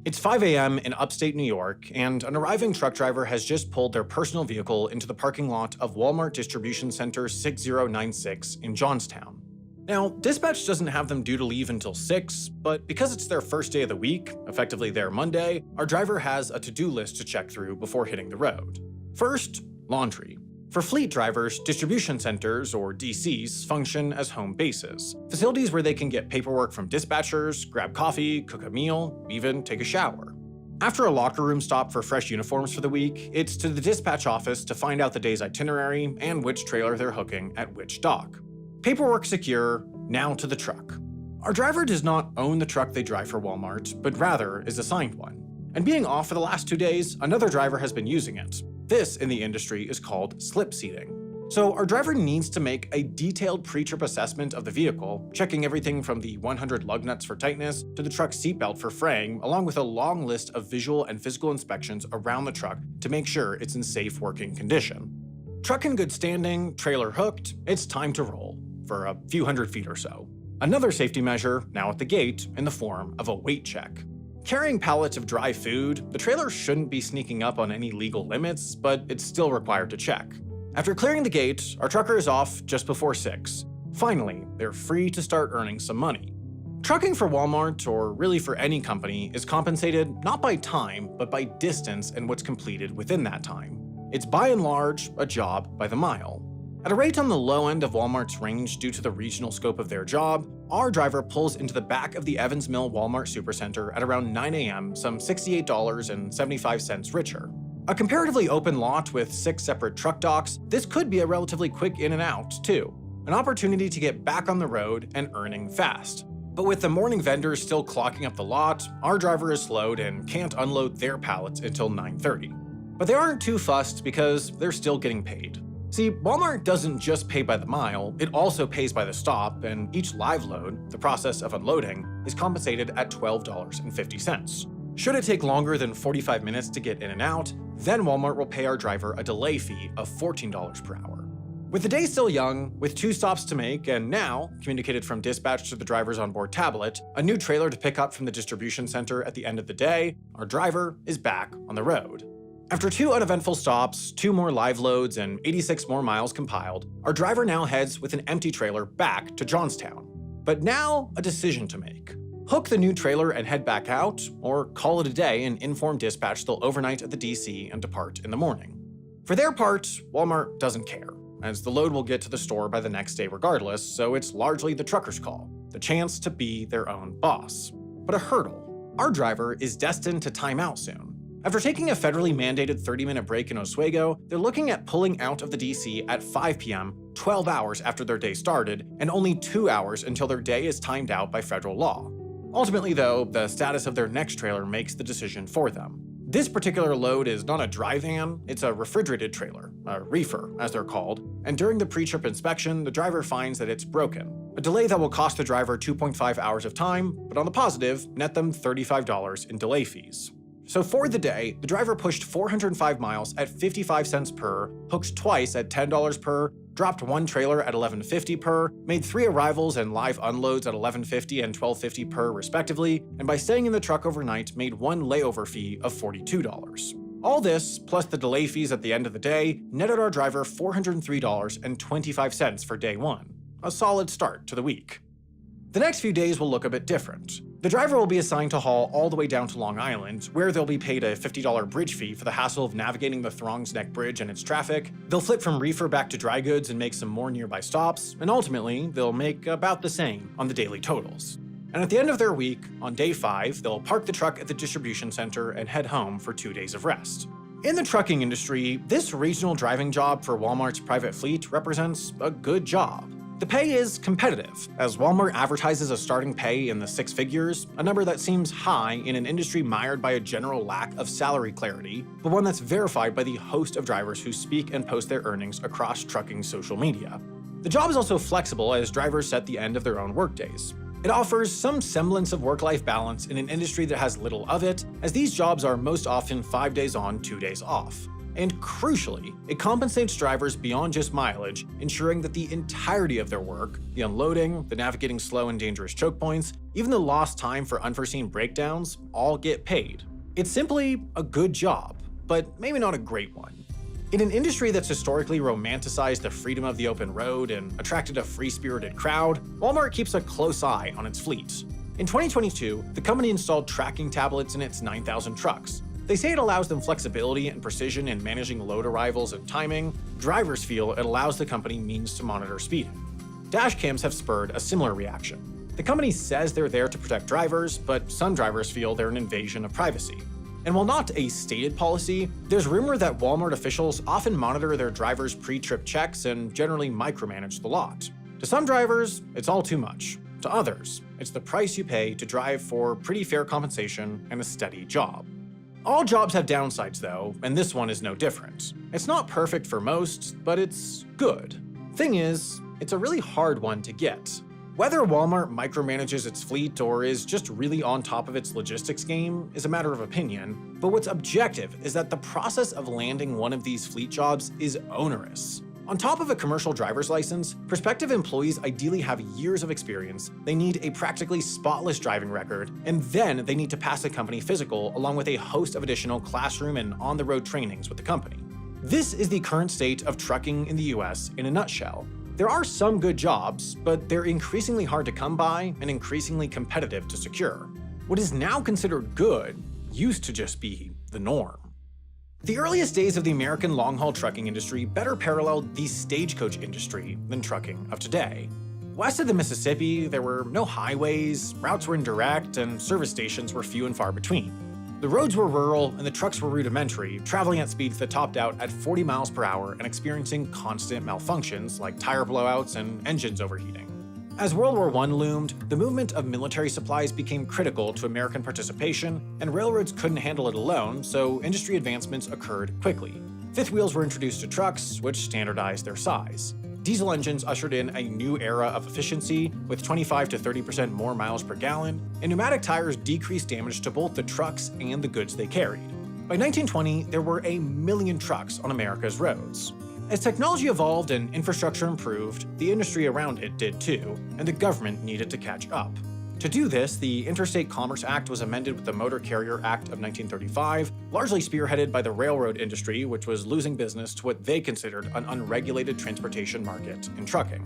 It's 5 a.m. in upstate New York, and an arriving truck driver has just pulled their personal vehicle into the parking lot of Walmart Distribution Center 6096 in Johnstown. Now, dispatch doesn't have them due to leave until 6, but because it's their first day of the week, effectively their Monday, our driver has a to-do list to check through before hitting the road. First, laundry. For fleet drivers, distribution centers, or DCs, function as home bases, facilities where they can get paperwork from dispatchers, grab coffee, cook a meal, even take a shower. After a locker room stop for fresh uniforms for the week, it's to the dispatch office to find out the day's itinerary and which trailer they're hooking at which dock. Paperwork secure, now to the truck. Our driver does not own the truck they drive for Walmart, but rather is assigned one. And being off for the last 2 days, another driver has been using it. This, in the industry, is called slip seating. So our driver needs to make a detailed pre-trip assessment of the vehicle, checking everything from the 100 lug nuts for tightness to the truck's seatbelt for fraying, along with a long list of visual and physical inspections around the truck to make sure it's in safe working condition. Truck in good standing, trailer hooked, it's time to roll, for a few hundred feet or so. Another safety measure now at the gate in the form of a weight check. Carrying pallets of dry food, the trailer shouldn't be sneaking up on any legal limits, but it's still required to check. After clearing the gate, our trucker is off just before 6. Finally, they're free to start earning some money. Trucking for Walmart, or really for any company, is compensated not by time, but by distance and what's completed within that time. It's by and large a job by the mile. At a rate on the low end of Walmart's range due to the regional scope of their job, our driver pulls into the back of the Evans Mill Walmart Supercenter at around 9 a.m., some $68.75 richer. A comparatively open lot with 6 separate truck docks, this could be a relatively quick in and out, too. An opportunity to get back on the road and earning fast. But with the morning vendors still clocking up the lot, our driver is slowed and can't unload their pallets until 9:30. But they aren't too fussed because they're still getting paid. See, Walmart doesn't just pay by the mile, it also pays by the stop, and each live load, the process of unloading, is compensated at $12.50. Should it take longer than 45 minutes to get in and out, then Walmart will pay our driver a delay fee of $14 per hour. With the day still young, with 2 stops to make, and now, communicated from dispatch to the driver's onboard tablet, a new trailer to pick up from the distribution center at the end of the day, our driver is back on the road. After 2 uneventful stops, 2 more live loads, and 86 more miles compiled, our driver now heads with an empty trailer back to Johnstown. But now, a decision to make. Hook the new trailer and head back out, or call it a day and inform dispatch they'll overnight at the DC and depart in the morning. For their part, Walmart doesn't care, as the load will get to the store by the next day regardless, so it's largely the trucker's call, the chance to be their own boss. But a hurdle. Our driver is destined to time out soon. After taking a federally mandated 30-minute break in Oswego, they're looking at pulling out of the DC at 5 p.m., 12 hours after their day started, and only 2 hours until their day is timed out by federal law. Ultimately, though, the status of their next trailer makes the decision for them. This particular load is not a dry van, it's a refrigerated trailer, a reefer, as they're called, and during the pre-trip inspection, the driver finds that it's broken. A delay that will cost the driver 2.5 hours of time, but on the positive, net them $35 in delay fees. So for the day, the driver pushed 405 miles at 55 cents per, hooked twice at $10 per, dropped 1 trailer at $11.50 per, made 3 arrivals and live unloads at $11.50 and $12.50 per respectively, and by staying in the truck overnight, made 1 layover fee of $42. All this, plus the delay fees at the end of the day, netted our driver $403.25 for day 1. A solid start to the week. The next few days will look a bit different. The driver will be assigned to haul all the way down to Long Island, where they'll be paid a $50 bridge fee for the hassle of navigating the Throngs Neck Bridge and its traffic. They'll flip from reefer back to dry goods and make some more nearby stops, and ultimately, they'll make about the same on the daily totals. And at the end of their week, on day 5, they'll park the truck at the distribution center and head home for 2 days of rest. In the trucking industry, this regional driving job for Walmart's private fleet represents a good job. The pay is competitive, as Walmart advertises a starting pay in the 6 figures, a number that seems high in an industry mired by a general lack of salary clarity, but one that's verified by the host of drivers who speak and post their earnings across trucking social media. The job is also flexible as drivers set the end of their own workdays. It offers some semblance of work-life balance in an industry that has little of it, as these jobs are most often 5 days on, 2 days off. And crucially, it compensates drivers beyond just mileage, ensuring that the entirety of their work, the unloading, the navigating slow and dangerous choke points, even the lost time for unforeseen breakdowns, all get paid. It's simply a good job, but maybe not a great one. In an industry that's historically romanticized the freedom of the open road and attracted a free-spirited crowd, Walmart keeps a close eye on its fleet. In 2022, the company installed tracking tablets in its 9,000 trucks. They say it allows them flexibility and precision in managing load arrivals and timing. Drivers feel it allows the company means to monitor speeding. Dash cams have spurred a similar reaction. The company says they're there to protect drivers, but some drivers feel they're an invasion of privacy. And while not a stated policy, there's rumor that Walmart officials often monitor their drivers' pre-trip checks and generally micromanage the lot. To some drivers, it's all too much. To others, it's the price you pay to drive for pretty fair compensation and a steady job. All jobs have downsides though, and this one is no different. It's not perfect for most, but it's good. Thing is, it's a really hard one to get. Whether Walmart micromanages its fleet or is just really on top of its logistics game is a matter of opinion, but what's objective is that the process of landing one of these fleet jobs is onerous. On top of a commercial driver's license, prospective employees ideally have years of experience, they need a practically spotless driving record, and then they need to pass a company physical along with a host of additional classroom and on-the-road trainings with the company. This is the current state of trucking in the US in a nutshell. There are some good jobs, but they're increasingly hard to come by and increasingly competitive to secure. What is now considered good used to just be the norm. The earliest days of the American long-haul trucking industry better paralleled the stagecoach industry than trucking of today. West of the Mississippi, there were no highways, routes were indirect, and service stations were few and far between. The roads were rural and the trucks were rudimentary, traveling at speeds that topped out at 40 miles per hour and experiencing constant malfunctions like tire blowouts and engines overheating. As World War I loomed, the movement of military supplies became critical to American participation, and railroads couldn't handle it alone, so industry advancements occurred quickly. Fifth wheels were introduced to trucks, which standardized their size. Diesel engines ushered in a new era of efficiency, with 25 to 30% more miles per gallon, and pneumatic tires decreased damage to both the trucks and the goods they carried. By 1920, there were 1 million trucks on America's roads. As technology evolved and infrastructure improved, the industry around it did too, and the government needed to catch up. To do this, the Interstate Commerce Act was amended with the Motor Carrier Act of 1935, largely spearheaded by the railroad industry, which was losing business to what they considered an unregulated transportation market in trucking.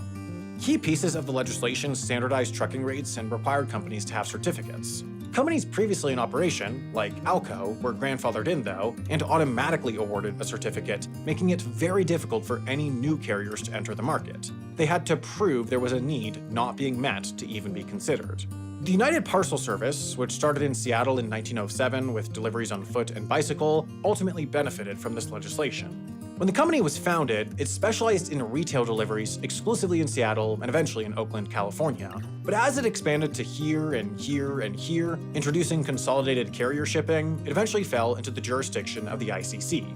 Key pieces of the legislation standardized trucking rates and required companies to have certificates. Companies previously in operation, like Alco, were grandfathered in though, and automatically awarded a certificate, making it very difficult for any new carriers to enter the market. They had to prove there was a need not being met to even be considered. The United Parcel Service, which started in Seattle in 1907 with deliveries on foot and bicycle, ultimately benefited from this legislation. When the company was founded, it specialized in retail deliveries exclusively in Seattle and eventually in Oakland, California. But as it expanded to here and here and here, introducing consolidated carrier shipping, it eventually fell into the jurisdiction of the ICC.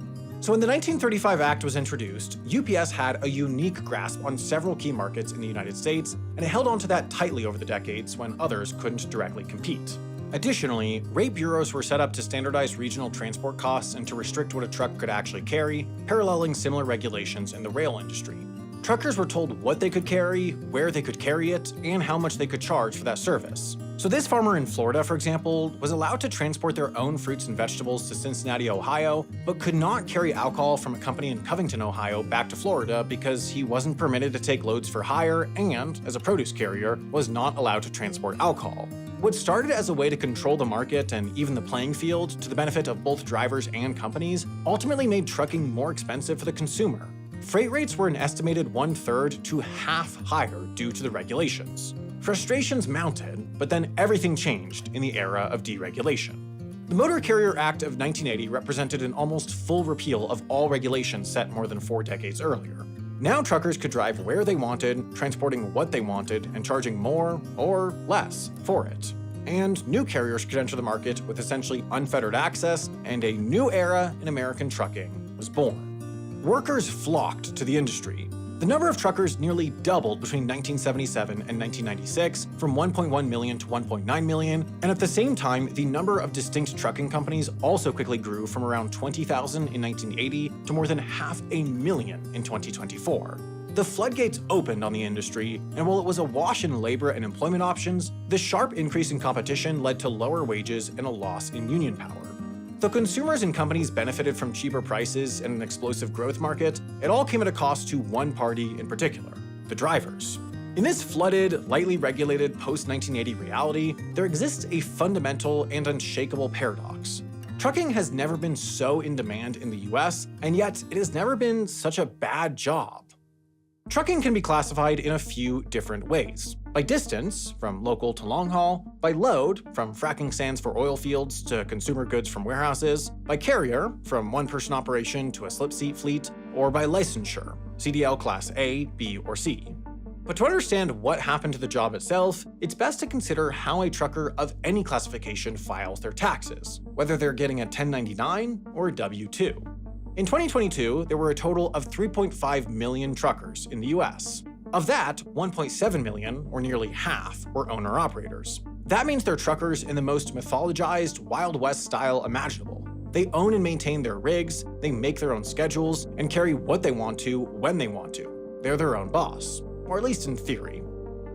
So when the 1935 Act was introduced, UPS had a unique grasp on several key markets in the United States, and it held onto that tightly over the decades when others couldn't directly compete. Additionally, rate bureaus were set up to standardize regional transport costs and to restrict what a truck could actually carry, paralleling similar regulations in the rail industry. Truckers were told what they could carry, where they could carry it, and how much they could charge for that service. So this farmer in Florida, for example, was allowed to transport their own fruits and vegetables to Cincinnati, Ohio, but could not carry alcohol from a company in Covington, Ohio back to Florida because he wasn't permitted to take loads for hire and, as a produce carrier, was not allowed to transport alcohol. What started as a way to control the market and even the playing field to the benefit of both drivers and companies ultimately made trucking more expensive for the consumer. Freight rates were an estimated 1/3 to half higher due to the regulations. Frustrations mounted, but then everything changed in the era of deregulation. The Motor Carrier Act of 1980 represented an almost full repeal of all regulations set more than 4 decades earlier. Now truckers could drive where they wanted, transporting what they wanted, and charging more or less for it. And new carriers could enter the market with essentially unfettered access, and a new era in American trucking was born. Workers flocked to the industry. The number of truckers nearly doubled between 1977 and 1996, from 1.1 million to 1.9 million, and at the same time, the number of distinct trucking companies also quickly grew from around 20,000 in 1980 to more than 500,000 in 2024. The floodgates opened on the industry, and while it was awash in labor and employment options, the sharp increase in competition led to lower wages and a loss in union power. Though consumers and companies benefited from cheaper prices and an explosive growth market, it all came at a cost to one party in particular: the drivers. In this flooded, lightly regulated post-1980 reality, there exists a fundamental and unshakable paradox. Trucking has never been so in demand in the US, and yet it has never been such a bad job. Trucking can be classified in a few different ways. By distance, from local to long haul; by load, from fracking sands for oil fields to consumer goods from warehouses; by carrier, from one-person operation to a slip-seat fleet; or by licensure, CDL Class A, B, or C. But to understand what happened to the job itself, it's best to consider how a trucker of any classification files their taxes, whether they're getting a 1099 or a W-2. In 2022, there were a total of 3.5 million truckers in the US. Of that, 1.7 million, or nearly half, were owner-operators. That means they're truckers in the most mythologized Wild West style imaginable. They own and maintain their rigs, they make their own schedules, and carry what they want to when they want to. They're their own boss, or at least in theory.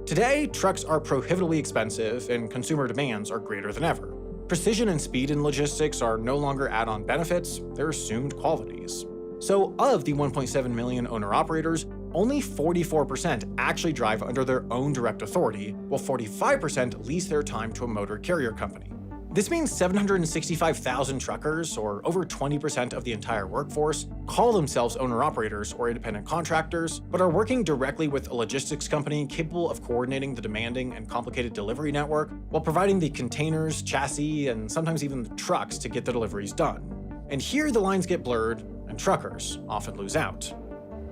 Today, trucks are prohibitively expensive and consumer demands are greater than ever. Precision and speed in logistics are no longer add-on benefits, they're assumed qualities. So of the 1.7 million owner-operators, only 44% actually drive under their own direct authority, while 45% lease their time to a motor carrier company. This means 765,000 truckers, or over 20% of the entire workforce, call themselves owner-operators or independent contractors, but are working directly with a logistics company capable of coordinating the demanding and complicated delivery network while providing the containers, chassis, and sometimes even the trucks to get the deliveries done. And here the lines get blurred, and truckers often lose out.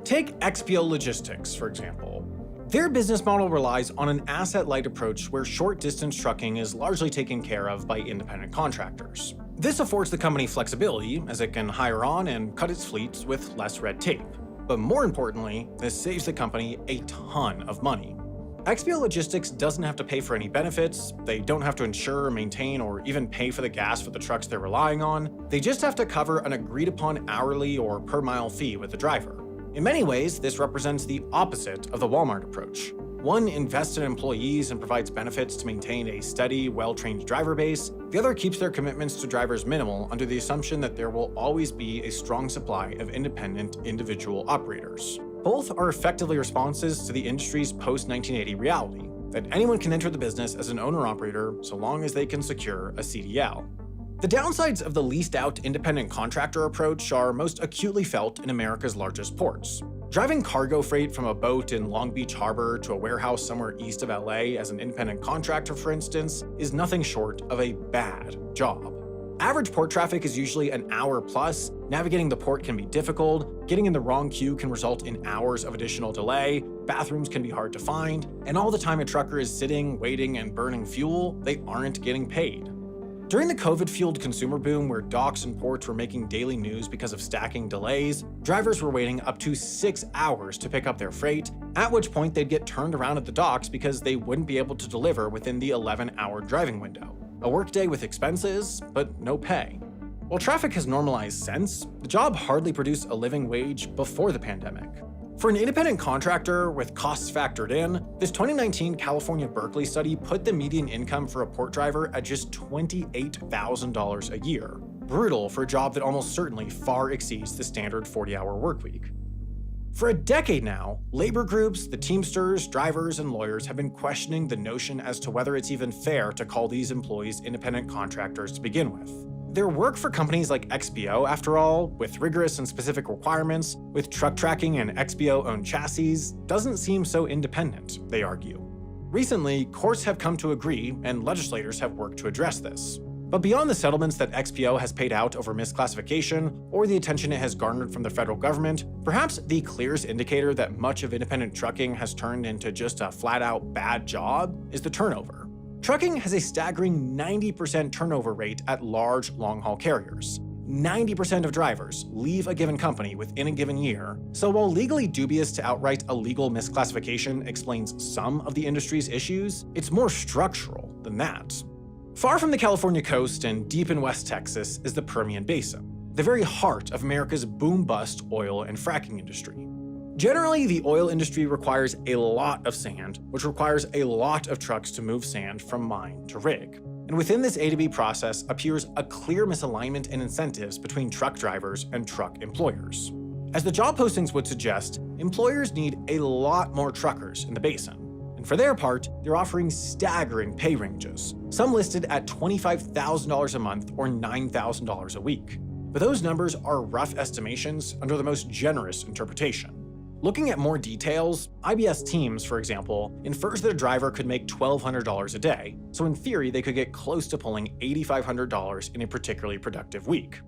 Take XPO Logistics, for example. Their business model relies on an asset-light approach where short-distance trucking is largely taken care of by independent contractors. This affords the company flexibility, as it can hire on and cut its fleets with less red tape. But more importantly, this saves the company a ton of money. XPO Logistics doesn't have to pay for any benefits, they don't have to insure, maintain, or even pay for the gas for the trucks they're relying on. They just have to cover an agreed-upon hourly or per-mile fee with the driver. In many ways, this represents the opposite of the Walmart approach. One invests in employees and provides benefits to maintain a steady, well-trained driver base. The other keeps their commitments to drivers minimal under the assumption that there will always be a strong supply of independent, individual operators. Both are effectively responses to the industry's post-1980 reality, that anyone can enter the business as an owner-operator so long as they can secure a CDL. The downsides of the leased-out independent contractor approach are most acutely felt in America's largest ports. Driving cargo freight from a boat in Long Beach Harbor to a warehouse somewhere east of LA as an independent contractor, for instance, is nothing short of a bad job. Average port traffic is usually an hour plus, navigating the port can be difficult, getting in the wrong queue can result in hours of additional delay, bathrooms can be hard to find, and all the time a trucker is sitting, waiting, and burning fuel, they aren't getting paid. During the COVID-fueled consumer boom where docks and ports were making daily news because of stacking delays, drivers were waiting up to 6 hours to pick up their freight, at which point they'd get turned around at the docks because they wouldn't be able to deliver within the 11-hour driving window. A workday with expenses, but no pay. While traffic has normalized since, the job hardly produced a living wage before the pandemic. For an independent contractor with costs factored in, this 2019 California Berkeley study put the median income for a port driver at just $28,000 a year. Brutal for a job that almost certainly far exceeds the standard 40-hour workweek. For a decade now, labor groups, the Teamsters, drivers, and lawyers have been questioning the notion as to whether it's even fair to call these employees independent contractors to begin with. Their work for companies like XPO, after all, with rigorous and specific requirements, with truck tracking and XPO-owned chassis, doesn't seem so independent, they argue. Recently, courts have come to agree, and legislators have worked to address this. But beyond the settlements that XPO has paid out over misclassification, or the attention it has garnered from the federal government, perhaps the clearest indicator that much of independent trucking has turned into just a flat-out bad job is the turnover. Trucking has a staggering 90% turnover rate at large long-haul carriers. 90% of drivers leave a given company within a given year, so while legally dubious to outright illegal misclassification explains some of the industry's issues, it's more structural than that. Far from the California coast and deep in West Texas is the Permian Basin, the very heart of America's boom-bust oil and fracking industry. Generally, the oil industry requires a lot of sand, which requires a lot of trucks to move sand from mine to rig. And within this A to B process appears a clear misalignment in incentives between truck drivers and truck employers. As the job postings would suggest, employers need a lot more truckers in the basin. And for their part, they're offering staggering pay ranges, some listed at $25,000 a month or $9,000 a week. But those numbers are rough estimations under the most generous interpretation. Looking at more details, IBS Teams, for example, infers that a driver could make $1,200 a day, so in theory they could get close to pulling $8,500 in a particularly productive week.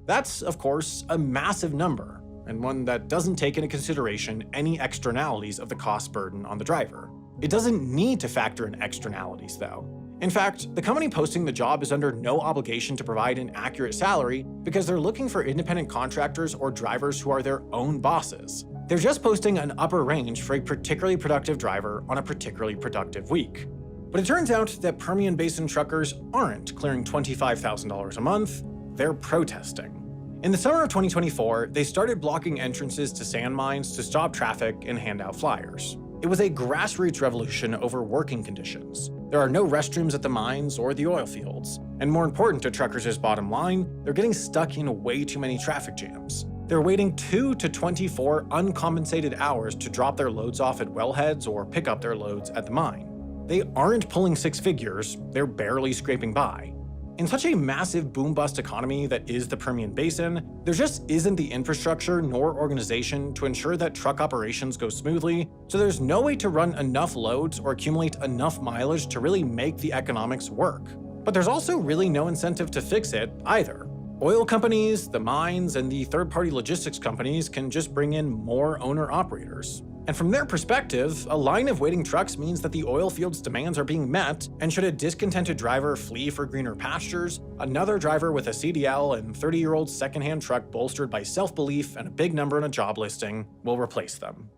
That's, of course, a massive number, and one that doesn't take into consideration any externalities of the cost burden on the driver. It doesn't need to factor in externalities, though. In fact, the company posting the job is under no obligation to provide an accurate salary because they're looking for independent contractors or drivers who are their own bosses. They're just posting an upper range for a particularly productive driver on a particularly productive week. But it turns out that Permian Basin truckers aren't clearing $25,000 a month, they're protesting. In the summer of 2024, they started blocking entrances to sand mines to stop traffic and hand out flyers. It was a grassroots revolution over working conditions. There are no restrooms at the mines or the oil fields. And more important to truckers' bottom line, they're getting stuck in way too many traffic jams. They're waiting 2 to 24 uncompensated hours to drop their loads off at wellheads or pick up their loads at the mine. They aren't pulling six figures, they're barely scraping by. In such a massive boom-bust economy that is the Permian Basin, there just isn't the infrastructure nor organization to ensure that truck operations go smoothly, so there's no way to run enough loads or accumulate enough mileage to really make the economics work. But there's also really no incentive to fix it either. Oil companies, the mines, and the third-party logistics companies can just bring in more owner-operators. And from their perspective, a line of waiting trucks means that the oil field's demands are being met, and should a discontented driver flee for greener pastures, another driver with a CDL and 30-year-old secondhand truck bolstered by self-belief and a big number in a job listing will replace them.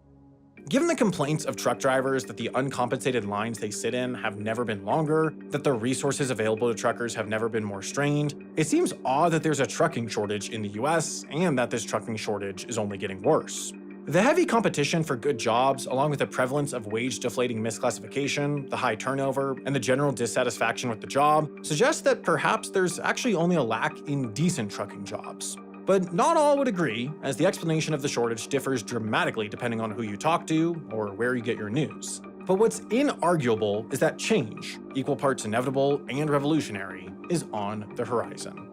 Given the complaints of truck drivers that the uncompensated lines they sit in have never been longer, that the resources available to truckers have never been more strained, it seems odd that there's a trucking shortage in the US and that this trucking shortage is only getting worse. The heavy competition for good jobs, along with the prevalence of wage-deflating misclassification, the high turnover, and the general dissatisfaction with the job, suggests that perhaps there's actually only a lack in decent trucking jobs. But not all would agree, as the explanation of the shortage differs dramatically depending on who you talk to or where you get your news. But what's inarguable is that change, equal parts inevitable and revolutionary, is on the horizon.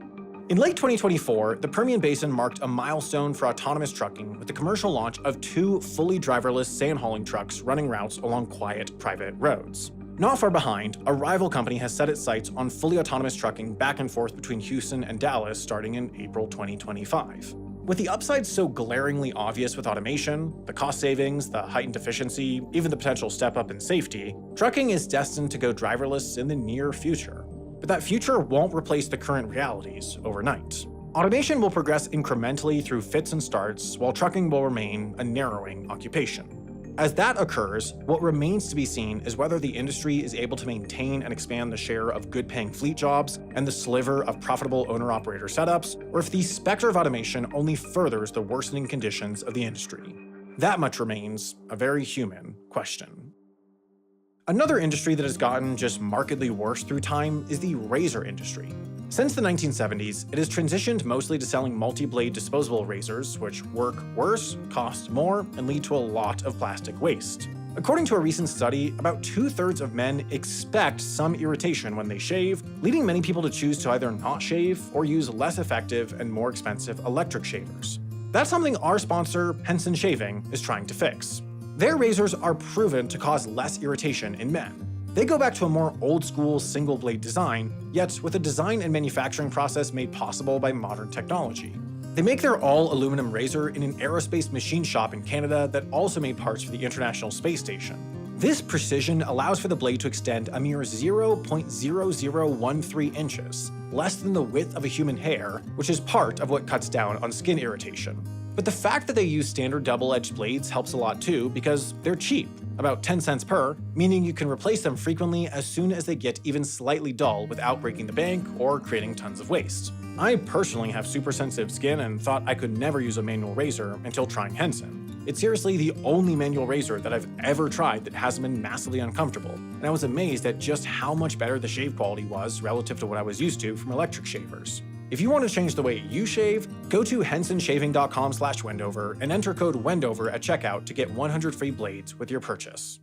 In late 2024, the Permian Basin marked a milestone for autonomous trucking with the commercial launch of 2 fully driverless sand hauling trucks running routes along quiet, private roads. Not far behind, a rival company has set its sights on fully autonomous trucking back and forth between Houston and Dallas starting in April 2025. With the upsides so glaringly obvious with automation, the cost savings, the heightened efficiency, even the potential step up in safety, trucking is destined to go driverless in the near future. But that future won't replace the current realities overnight. Automation will progress incrementally through fits and starts, while trucking will remain a narrowing occupation. As that occurs, what remains to be seen is whether the industry is able to maintain and expand the share of good-paying fleet jobs and the sliver of profitable owner-operator setups, or if the specter of automation only furthers the worsening conditions of the industry. That much remains a very human question. Another industry that has gotten just markedly worse through time is the razor industry. Since the 1970s, it has transitioned mostly to selling multi-blade disposable razors, which work worse, cost more, and lead to a lot of plastic waste. According to a recent study, about 2/3 of men expect some irritation when they shave, leading many people to choose to either not shave or use less effective and more expensive electric shavers. That's something our sponsor, Henson Shaving, is trying to fix. Their razors are proven to cause less irritation in men. They go back to a more old-school single-blade design, yet with a design and manufacturing process made possible by modern technology. They make their all-aluminum razor in an aerospace machine shop in Canada that also made parts for the International Space Station. This precision allows for the blade to extend a mere 0.0013 inches, less than the width of a human hair, which is part of what cuts down on skin irritation. But the fact that they use standard double-edged blades helps a lot too, because they're cheap, about 10 cents per, meaning you can replace them frequently as soon as they get even slightly dull without breaking the bank or creating tons of waste. I personally have super sensitive skin and thought I could never use a manual razor until trying Henson. It's seriously the only manual razor that I've ever tried that hasn't been massively uncomfortable, and I was amazed at just how much better the shave quality was relative to what I was used to from electric shavers. If you want to change the way you shave, go to hensonshaving.com/Wendover and enter code WENDOVER at checkout to get 100 free blades with your purchase.